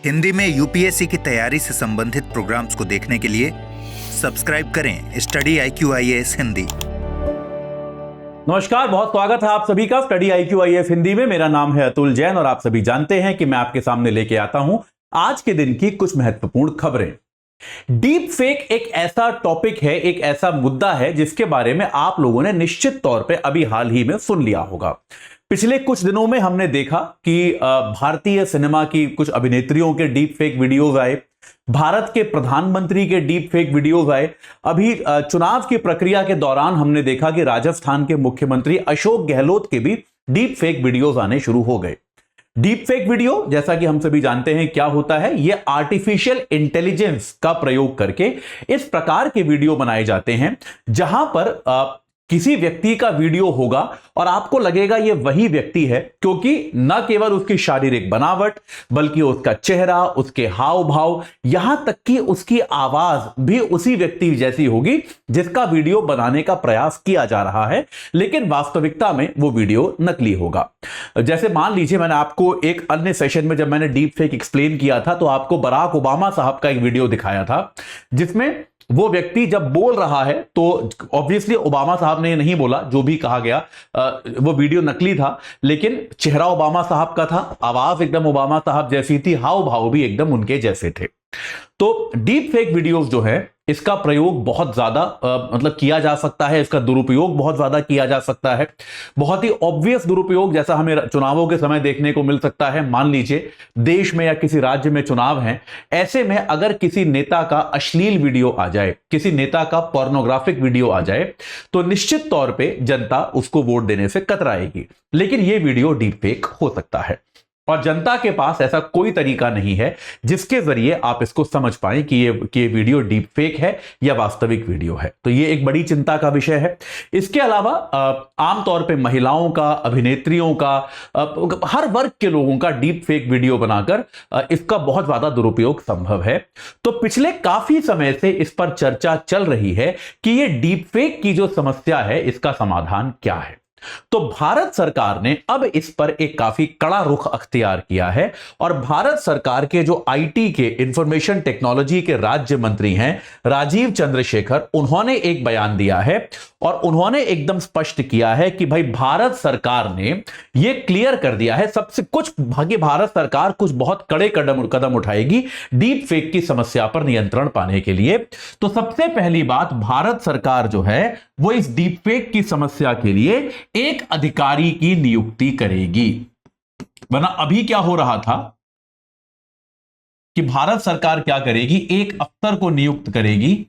हिंदी में यूपीएससी की तैयारी से संबंधित प्रोग्राम्स को देखने के लिए सब्सक्राइब करें स्टडी IQ IAS हिंदी। नमस्कार, बहुत स्वागत है आप सभी का स्टडी IQ IAS हिंदी में। मेरा नाम है अतुल जैन और आप सभी जानते हैं कि मैं आपके सामने लेके आता हूं आज के दिन की कुछ महत्वपूर्ण खबरें। डीप फेक एक ऐसा टॉपिक है, एक ऐसा मुद्दा है जिसके बारे में आप लोगों ने निश्चित तौर पे अभी हाल ही में सुन लिया होगा। पिछले कुछ दिनों में हमने देखा कि भारतीय सिनेमा की कुछ अभिनेत्रियों के डीप फेक वीडियोज आए, भारत के प्रधानमंत्री के डीप फेक वीडियोज आए। अभी चुनाव की प्रक्रिया के दौरान हमने देखा कि राजस्थान के मुख्यमंत्री अशोक गहलोत के भी डीप फेक वीडियोज आने शुरू हो गए। डीप फेक वीडियो, जैसा कि हम सभी जानते हैं क्या होता है, यह आर्टिफिशियल इंटेलिजेंस का प्रयोग करके इस प्रकार के वीडियो बनाए जाते हैं जहां पर किसी व्यक्ति का वीडियो होगा और आपको लगेगा यह वही व्यक्ति है, क्योंकि न केवल उसकी शारीरिक बनावट बल्कि उसका चेहरा, उसके हाव भाव, यहां तक कि उसकी आवाज भी उसी व्यक्ति जैसी होगी जिसका वीडियो बनाने का प्रयास किया जा रहा है, लेकिन वास्तविकता में वो वीडियो नकली होगा। जैसे मान लीजिए, मैंने आपको एक अन्य सेशन में जब मैंने डीप फेक एक्सप्लेन किया था तो आपको बराक ओबामा साहब का एक वीडियो दिखाया था जिसमें वो व्यक्ति जब बोल रहा है तो ऑब्वियसली ओबामा साहब ने ये नहीं बोला, जो भी कहा गया वो वीडियो नकली था, लेकिन चेहरा ओबामा साहब का था, आवाज एकदम ओबामा साहब जैसी थी, हाव भाव भी एकदम उनके जैसे थे। तो डीप फेक वीडियोस जो है इसका प्रयोग बहुत ज्यादा मतलब किया जा सकता है, इसका दुरुपयोग बहुत ज्यादा किया जा सकता है। बहुत ही ऑब्वियस दुरुपयोग जैसा हमें चुनावों के समय देखने को मिल सकता है। मान लीजिए देश में या किसी राज्य में चुनाव हैं, ऐसे में अगर किसी नेता का अश्लील वीडियो आ जाए, किसी नेता का पोर्नोग्राफिक वीडियो आ जाए, तो निश्चित तौर पे जनता उसको वोट देने से कतराएगी। लेकिन यह वीडियो डीप फेक हो सकता है और जनता के पास ऐसा कोई तरीका नहीं है जिसके जरिए आप इसको समझ पाएं कि ये वीडियो डीप फेक है या वास्तविक वीडियो है। तो ये एक बड़ी चिंता का विषय है। इसके अलावा आमतौर पे महिलाओं का, अभिनेत्रियों का, हर वर्ग के लोगों का डीप फेक वीडियो बनाकर इसका बहुत ज्यादा दुरुपयोग संभव है। तो पिछले काफी समय से इस पर चर्चा चल रही है कि ये डीप फेक की जो समस्या है इसका समाधान क्या है। तो भारत सरकार ने अब इस पर एक काफी कड़ा रुख अख्तियार किया है और भारत सरकार के जो आईटी के, इंफॉर्मेशन टेक्नोलॉजी के राज्य मंत्री हैं राजीव चंद्रशेखर, उन्होंने एक बयान दिया है और उन्होंने एकदम स्पष्ट किया है कि भाई भारत सरकार ने यह क्लियर कर दिया है, सबसे कुछ भाग्य भारत सरकार कुछ बहुत कड़े कदम उठाएगी डीप फेक की समस्या पर नियंत्रण पाने के लिए। तो सबसे पहली बात, भारत सरकार जो है वो इस डीप फेक की समस्या के लिए एक अधिकारी की नियुक्ति करेगी। वरना अभी क्या हो रहा था कि भारत सरकार क्या करेगी, एक अफसर को नियुक्त करेगी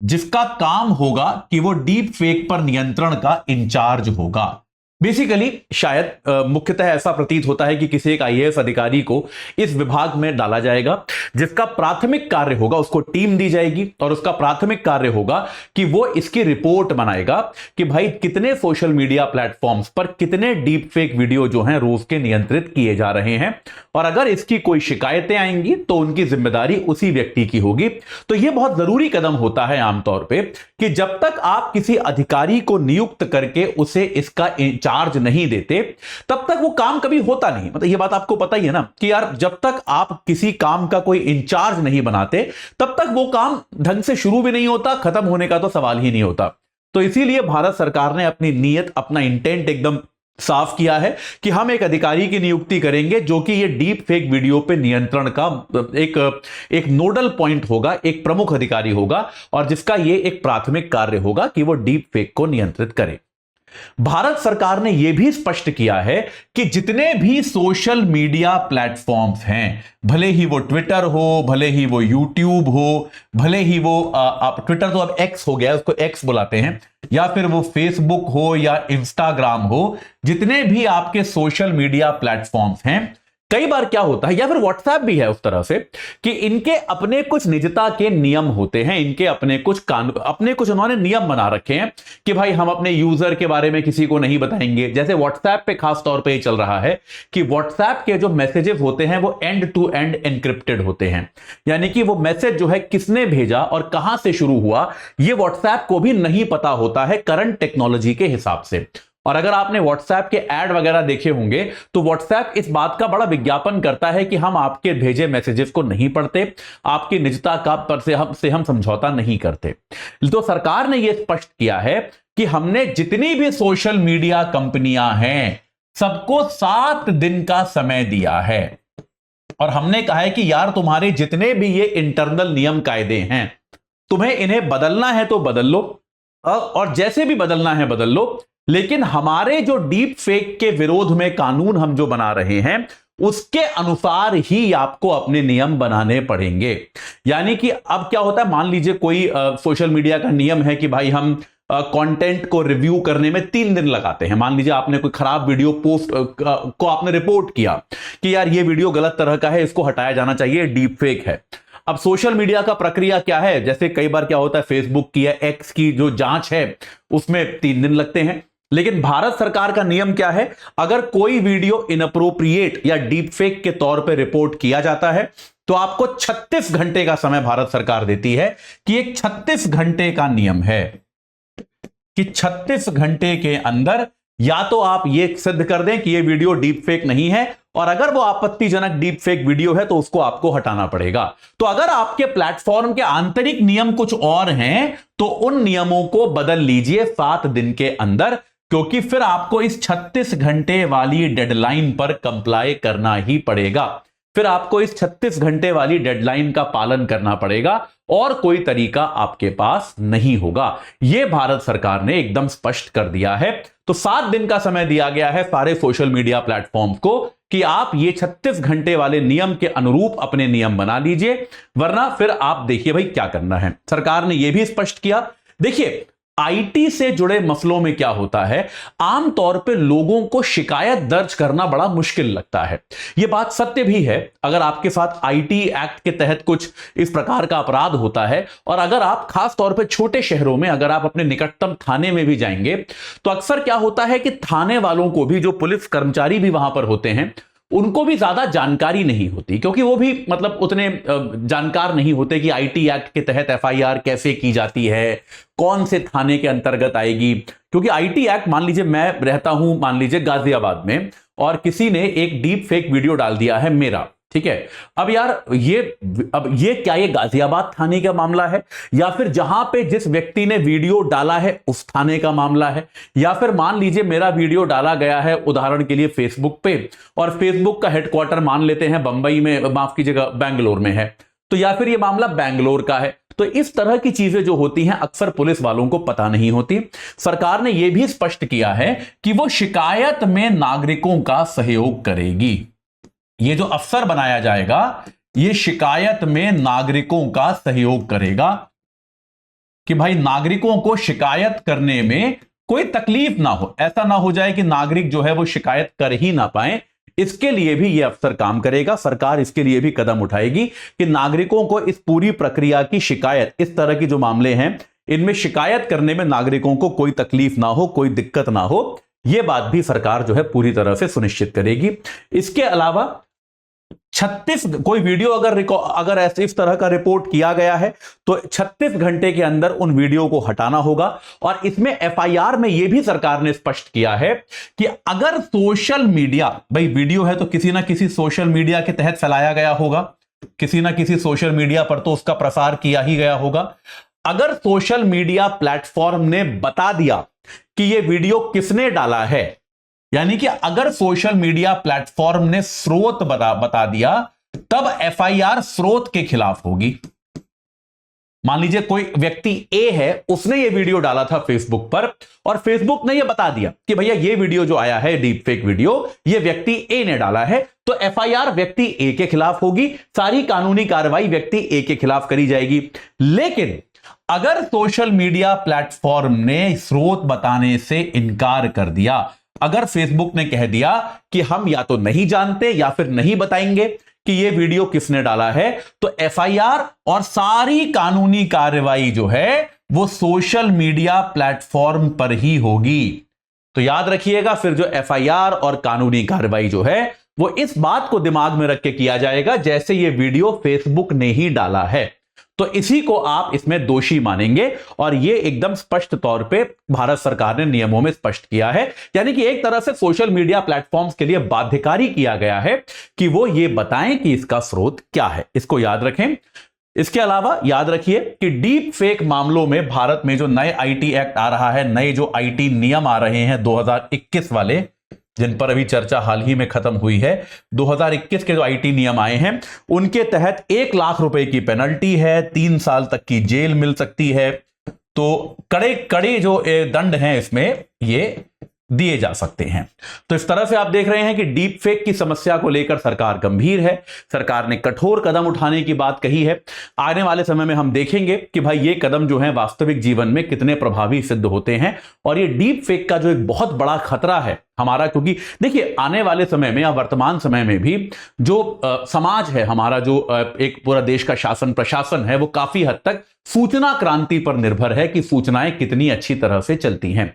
जिसका काम होगा कि वो डीप फेक पर नियंत्रण का इंचार्ज होगा। बेसिकली शायद मुख्यतः ऐसा प्रतीत होता है कि किसी एक IAS अधिकारी को इस विभाग में डाला जाएगा जिसका प्राथमिक कार्य होगा, उसको टीम दी जाएगी और उसका प्राथमिक कार्य होगा कि वो इसकी रिपोर्ट बनाएगा कि भाई कितने सोशल मीडिया प्लेटफॉर्म्स पर कितने डीप फेक वीडियो जो हैं रोज के नियंत्रित किए जा रहे हैं, और अगर इसकी कोई शिकायतें आएंगी तो उनकी जिम्मेदारी उसी व्यक्ति की होगी। तो यह बहुत जरूरी कदम होता है आमतौर पर कि जब तक आप किसी अधिकारी को नियुक्त करके उसे इसका चार्ज नहीं देते तब तक वो काम कभी होता नहीं। मतलब ये बात आपको पता ही है ना कि यार जब तक आप किसी काम का कोई इंचार्ज नहीं बनाते तब तक वो काम ढंग से शुरू भी नहीं होता, खत्म होने का तो सवाल ही नहीं होता। तो इसीलिए भारत सरकार ने अपनी नीयत, अपना इंटेंट एकदम साफ किया है कि हम एक अधिकारी की नियुक्ति करेंगे जो कि ये डीप फेक वीडियो पे नियंत्रण का एक नोडल पॉइंट होगा, एक प्रमुख अधिकारी होगा और जिसका ये एक प्राथमिक कार्य होगा कि वो डीप फेक को नियंत्रित करे। भारत सरकार ने यह भी स्पष्ट किया है कि जितने भी सोशल मीडिया प्लेटफॉर्म्स हैं, भले ही वो ट्विटर हो, भले ही वो यूट्यूब हो, भले ही वो ट्विटर तो अब एक्स हो गया, उसको एक्स बुलाते हैं, या फिर वो फेसबुक हो या इंस्टाग्राम हो, जितने भी आपके सोशल मीडिया प्लेटफॉर्म्स हैं, कई बार क्या होता है, या फिर व्हाट्सएप भी है उस तरह से कि इनके अपने कुछ निजता के नियम होते हैं, इनके अपने कुछ उन्होंने नियम बना रखे हैं कि भाई हम अपने यूजर के बारे में किसी को नहीं बताएंगे। जैसे व्हाट्सएप पे खास तौर पे चल रहा है कि व्हाट्सएप के जो मैसेजेस होते हैं वो एंड टू एंड एनक्रिप्टेड होते हैं, यानी कि वो मैसेज जो है किसने भेजा और कहां से शुरू हुआ ये व्हाट्सएप को भी नहीं पता होता है करंट टेक्नोलॉजी के हिसाब से। और अगर आपने व्हाट्सएप के ऐड वगैरह देखे होंगे तो व्हाट्सएप इस बात का बड़ा विज्ञापन करता है कि हम आपके भेजे मैसेजेस को नहीं पढ़ते, आपकी निजता का पर से हम समझौता नहीं करते। तो सरकार ने यह स्पष्ट किया है कि हमने जितनी भी सोशल मीडिया कंपनियां हैं सबको 7 दिन का समय दिया है और हमने कहा है कि यार तुम्हारे जितने भी ये इंटरनल नियम कायदे हैं तुम्हें इन्हें बदलना है तो बदल लो और जैसे भी बदलना है बदल लो, लेकिन हमारे जो डीप फेक के विरोध में कानून हम जो बना रहे हैं उसके अनुसार ही आपको अपने नियम बनाने पड़ेंगे। यानी कि अब क्या होता है, मान लीजिए कोई सोशल मीडिया का नियम है कि भाई हम कंटेंट को रिव्यू करने में 3 दिन लगाते हैं। मान लीजिए आपने कोई खराब वीडियो पोस्ट को आपने रिपोर्ट किया कि यार ये वीडियो गलत तरह का है, इसको हटाया जाना चाहिए, डीप फेक है। अब सोशल मीडिया का प्रक्रिया क्या है, जैसे कई बार क्या होता है फेसबुक की या एक्स की जो जांच है उसमें 3 दिन लगते हैं, लेकिन भारत सरकार का नियम क्या है, अगर कोई वीडियो इनअप्रोप्रिएट या डीप फेक के तौर पर रिपोर्ट किया जाता है तो आपको 36 घंटे का समय भारत सरकार देती है कि एक 36 घंटे का नियम है कि 36 घंटे के अंदर या तो आप यह सिद्ध कर दें कि यह वीडियो डीप फेक नहीं है, और अगर वो आपत्तिजनक डीप फेक वीडियो है तो उसको आपको हटाना पड़ेगा। तो अगर आपके प्लेटफॉर्म के आंतरिक नियम कुछ और हैं तो उन नियमों को बदल लीजिए 7 दिन के अंदर, क्योंकि फिर आपको इस 36 घंटे वाली डेडलाइन पर कंप्लाई करना ही पड़ेगा। फिर आपको इस 36 घंटे वाली डेडलाइन का पालन करना पड़ेगा और कोई तरीका आपके पास नहीं होगा। यह भारत सरकार ने एकदम स्पष्ट कर दिया है। तो 7 दिन का समय दिया गया है सारे सोशल मीडिया प्लेटफॉर्म को कि आप ये 36 घंटे वाले नियम के अनुरूप अपने नियम बना लीजिए, वरना फिर आप देखिए भाई क्या करना है। सरकार ने यह भी स्पष्ट किया, देखिए आईटी से जुड़े मसलों में क्या होता है, आमतौर पे लोगों को शिकायत दर्ज करना बड़ा मुश्किल लगता है। यह बात सत्य भी है। अगर आपके साथ आईटी एक्ट के तहत कुछ इस प्रकार का अपराध होता है और अगर आप खास तौर पे छोटे शहरों में अगर आप अपने निकटतम थाने में भी जाएंगे तो अक्सर क्या होता है कि थाने वालों को भी, जो पुलिस कर्मचारी भी वहां पर होते हैं, उनको भी ज्यादा जानकारी नहीं होती, क्योंकि वो भी मतलब उतने जानकार नहीं होते कि आईटी एक्ट के तहत एफआईआर कैसे की जाती है, कौन से थाने के अंतर्गत आएगी। क्योंकि आईटी एक्ट, मान लीजिए मैं रहता हूं मान लीजिए गाजियाबाद में और किसी ने एक डीप फेक वीडियो डाल दिया है मेरा, ठीक है। अब यार ये क्या ये गाजियाबाद थाने का मामला है या फिर जहां पे जिस व्यक्ति ने वीडियो डाला है उस थाने का मामला है, या फिर मान लीजिए मेरा वीडियो डाला गया है उदाहरण के लिए फेसबुक पे और फेसबुक का हेडक्वार्टर मान लेते हैं बंबई में, माफ कीजिएगा बैंगलोर में है, तो या फिर ये मामला बैंगलोर का है। तो इस तरह की चीजें जो होती हैं अक्सर पुलिस वालों को पता नहीं होती। सरकार ने यह भी स्पष्ट किया है कि वो शिकायत में नागरिकों का सहयोग करेगी। ये जो अफसर बनाया जाएगा ये शिकायत में नागरिकों का सहयोग करेगा कि भाई नागरिकों को शिकायत करने में कोई तकलीफ ना हो, ऐसा ना हो जाए कि नागरिक जो है वो शिकायत कर ही ना पाए। इसके लिए भी यह अफसर काम करेगा। सरकार इसके लिए भी कदम उठाएगी कि नागरिकों को इस पूरी प्रक्रिया की शिकायत, इस तरह की जो मामले हैं इनमें शिकायत करने में नागरिकों को कोई तकलीफ ना हो, कोई दिक्कत ना हो, यह बात भी सरकार जो है पूरी तरह से सुनिश्चित करेगी। इसके अलावा 36 कोई वीडियो अगर ऐसे इस तरह का रिपोर्ट किया गया है तो 36 घंटे के अंदर उन वीडियो को हटाना होगा। और इसमें एफआईआर में यह भी सरकार ने स्पष्ट किया है कि अगर सोशल मीडिया, भाई वीडियो है तो किसी ना किसी सोशल मीडिया के तहत फैलाया गया होगा, किसी ना किसी सोशल मीडिया पर तो उसका प्रसार किया ही गया होगा। अगर सोशल मीडिया प्लेटफॉर्म ने बता दिया कि यह वीडियो किसने डाला है, यानी कि अगर सोशल मीडिया प्लेटफॉर्म ने स्रोत बता दिया, तब एफआईआर स्रोत के खिलाफ होगी। मान लीजिए कोई व्यक्ति ए है, उसने ये वीडियो डाला था फेसबुक पर और फेसबुक ने ये बता दिया कि भैया ये वीडियो जो आया है डीप फेक वीडियो, ये व्यक्ति ए ने डाला है, तो एफआईआर व्यक्ति ए के खिलाफ होगी, सारी कानूनी कार्रवाई व्यक्ति ए के खिलाफ करी जाएगी। लेकिन अगर सोशल मीडिया प्लेटफॉर्म ने स्रोत बताने से इनकार कर दिया, अगर फेसबुक ने कह दिया कि हम या तो नहीं जानते या फिर नहीं बताएंगे कि यह वीडियो किसने डाला है, तो एफआईआर और सारी कानूनी कार्रवाई जो है वो सोशल मीडिया प्लेटफॉर्म पर ही होगी। तो याद रखिएगा, फिर जो एफआईआर और कानूनी कार्रवाई जो है वो इस बात को दिमाग में रख के किया जाएगा जैसे ये वीडियो फेसबुक ने ही डाला है। तो इसी को आप इसमें दोषी मानेंगे, और ये एकदम स्पष्ट तौर पे भारत सरकार ने नियमों में स्पष्ट किया है। यानी कि एक तरह से सोशल मीडिया प्लेटफॉर्म्स के लिए बाध्यकारी किया गया है कि वो ये बताएं कि इसका स्रोत क्या है। इसको याद रखें। इसके अलावा याद रखिए कि डीप फेक मामलों में भारत में जो नए आईटी एक्ट आ रहा है, नए जो आईटी नियम आ रहे हैं 2021 वाले, जिन पर अभी चर्चा हाल ही में खत्म हुई है, 2021 के जो आईटी नियम आए हैं उनके तहत 1 लाख रुपए की पेनल्टी है, 3 साल तक की जेल मिल सकती है। तो कड़े कड़े जो दंड हैं इसमें ये दिए जा सकते हैं। तो इस तरह से आप देख रहे हैं कि डीप फेक की समस्या को लेकर सरकार गंभीर है। सरकार ने कठोर कदम उठाने की बात कही है। आने वाले समय में हम देखेंगे कि भाई ये कदम जो है वास्तविक जीवन में कितने प्रभावी सिद्ध होते हैं। और ये डीप फेक का जो एक बहुत बड़ा खतरा है हमारा, क्योंकि देखिए आने वाले समय में या वर्तमान समय में भी जो समाज है हमारा, जो एक पूरा देश का शासन प्रशासन है, वो काफी हद तक सूचना क्रांति पर निर्भर है कि सूचनाएं कितनी अच्छी तरह से चलती हैं।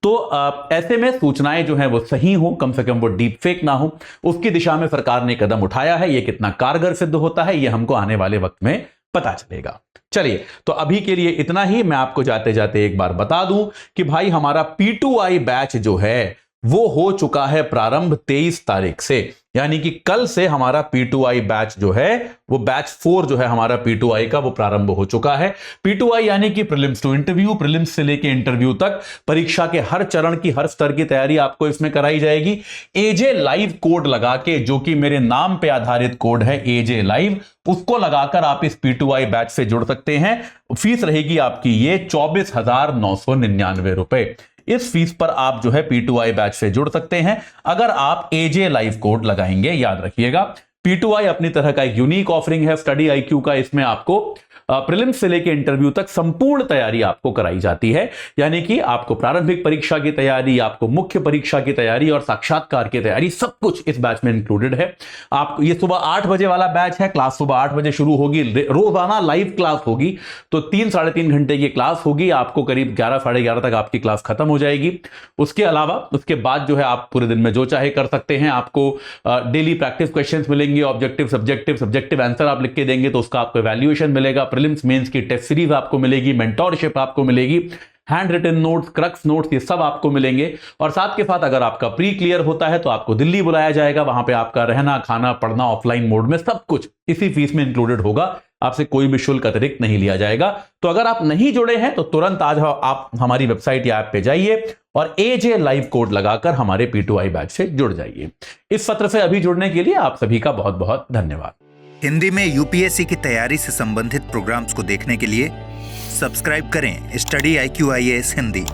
तो ऐसे में सूचनाएं जो हैं वो सही हो, कम से कम वो डीप फेक ना हो, उसकी दिशा में सरकार ने कदम उठाया है। ये कितना कारगर सिद्ध होता है ये हमको आने वाले वक्त में पता चलेगा। चलिए, तो अभी के लिए इतना ही। मैं आपको जाते जाते एक बार बता दूं कि भाई हमारा P2I बैच जो है वो हो चुका है प्रारंभ 23 तारीख से, यानी कि कल से हमारा P2I बैच जो है वो बैच 4 जो है हमारा P2I का वो प्रारंभ हो चुका है। P2I यानी कि प्रीलिम्स टू इंटरव्यू, प्रीलिम्स से लेके इंटरव्यू तक परीक्षा के हर चरण की, हर स्तर की तैयारी आपको इसमें कराई जाएगी। एजे लाइव कोड लगा के, जो कि मेरे नाम पे आधारित कोड है एजे लाइव, उसको लगाकर आप इस P2I बैच से जुड़ सकते हैं। फीस रहेगी आपकी ये 24,999 रुपए। इस फीस पर आप जो है P2I बैच से जुड़ सकते हैं अगर आप एजे लाइव कोड लगाएंगे। याद रखिएगा, P2I अपनी तरह का एक यूनिक ऑफरिंग है स्टडी IQ का। इसमें आपको प्रीलिम्स से लेकर इंटरव्यू तक संपूर्ण तैयारी आपको कराई जाती है, यानी कि आपको प्रारंभिक परीक्षा की तैयारी, आपको मुख्य परीक्षा की तैयारी और साक्षात्कार की तैयारी, सब कुछ इस बैच में इंक्लूडेड है। आप ये सुबह 8 बजे वाला बैच है, क्लास सुबह 8 बजे शुरू होगी, रोजाना लाइव क्लास होगी। तो 3-3.5 घंटे की क्लास होगी, आपको करीब 11-11:30 तक आपकी क्लास खत्म हो जाएगी। उसके अलावा उसके बाद जो है आप पूरे दिन में जो चाहे कर सकते हैं। आपको डेली प्रैक्टिस क्वेश्चंस मिलेंगे, ऑब्जेक्टिव सब्जेक्टिव आंसर आप लिख के देंगे तो उसका आपको वैल्यूएशन मिलेगा। प्रीलिम्स मेंस की टेस्ट सीरीज आपको मिलेगी, मेंटोरशिप आपको मिलेगी, hand written notes, crux notes, ये सब आपको मिलेंगे। और साथ के साथ अगर आपका प्री क्लियर होता है तो आपको दिल्ली बुलाया जाएगा, वहां पे आपका रहना, खाना, पढ़ना ऑफलाइन मोड में सब कुछ इसी फीस में इंक्लूडेड होगा। आपसे कोई भी शुल्क अतिरिक्त नहीं लिया जाएगा। तो अगर आप नहीं जुड़े हैं तो तुरंत आज आप हमारी वेबसाइट या ऐप पे जाइए और एजे लाइव कोड लगाकर हमारे P2I बैच से जुड़ जाइए। इस सत्र से अभी जुड़ने के लिए आप सभी का बहुत बहुत धन्यवाद। हिंदी में यूपीएससी की तैयारी से संबंधित प्रोग्राम्स को देखने के लिए सब्सक्राइब करें स्टडी IQ IAS हिंदी।